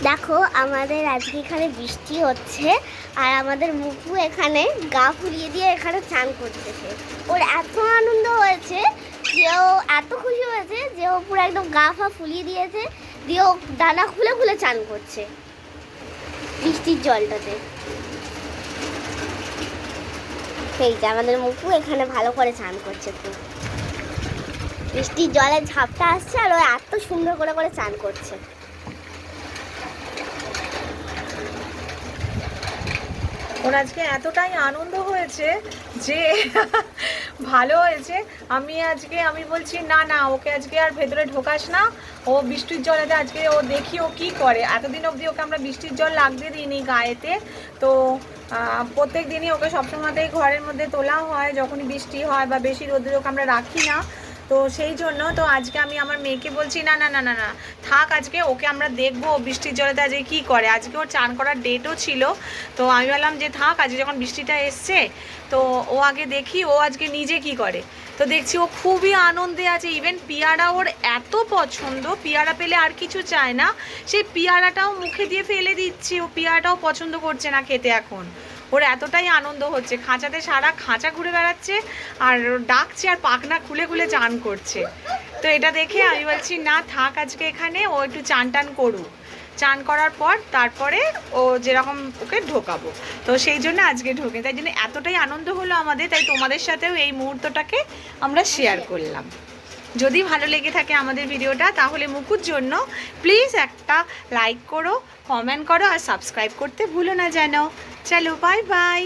দেখো আমাদের আজকে এখানে বৃষ্টি হচ্ছে আর আমাদের মুকু এখানে গা ফুলিয়ে দিয়ে এখানে চান করতেছে। ওর এত আনন্দ হয়েছে যে ও এত খুশি হয়েছে যে ও পুরো একদম গা ফা ফুলিয়ে দিয়েছে, দিয়ে ও ডানা খুলে খুলে চান করছে বৃষ্টির জলটাতে। সেই যে আমাদের মুকু এখানে ভালো করে চান করছে, খুব বৃষ্টির জলে ঝাপটা আসছে আর ও এত সুন্দর করে করে চান করছে। ওর আজকে এতটাই আনন্দ হয়েছে যে ভালো হয়েছে। আমি বলছি না না, ওকে আজকে আর ভেতরে ঢোকাস না, ও বৃষ্টির জলেতে আজকে ও দেখি ও কি করে। এতদিন অবধি ওকে আমরা বৃষ্টির জল লাগতে দিইনি গায়েতে, তো প্রত্যেক দিনই ওকে সবসময়তেই ঘরের মধ্যে তোলা হয় যখনই বৃষ্টি হয় বা বেশি রোদ্রে ওকে আমরা রাখি না। তো সেই জন্য তো আজকে আমি আমার মেয়েকে বলছি না না না না না থাক, আজকে ওকে আমরা দেখবো বৃষ্টির জলেতে আজকে কী করে। আজকে ওর চান করার ডেটও ছিল, তো আমি বললাম যে থাক, আজকে যখন বৃষ্টিটা এসছে তো ও আগে দেখি ও আজকে নিজে কি করে। তো দেখছি ও খুবই আনন্দে আছে। ইভেন পেয়ারা ওর এত পছন্দ, পেয়ারা পেলে আর কিছু চায় না, সেই পেয়ারাটাও মুখে দিয়ে ফেলে দিচ্ছে। ও পেয়ারাটাও পছন্দ করছে না খেতে এখন, ওর এতটাই আনন্দ হচ্ছে। খাঁচাতে সারা খাঁচা ঘুরে বেড়াচ্ছে আর ডাকছে আর পাখনা খুলে খুলে চান করছে। তো এটা দেখে আমি বলছি না থাক, আজকে এখানে ও একটু চান টান করুক, চান করার পর তারপরে ও যেরকম ওকে ঢোকাবো। তো সেই জন্য আজকে ঢোকে, তাই জন্য এতটাই আনন্দ হলো আমাদের, তাই তোমাদের সাথেও এই মুহূর্তটাকে আমরা শেয়ার করলাম। যদি ভালো লেগে থাকে আমাদের ভিডিওটা তাহলে মুকুর জন্য প্লিজ একটা লাইক করো, কমেন্ট করো আর সাবস্ক্রাইব করতে ভুলো না যেন। চলো বাই বাই।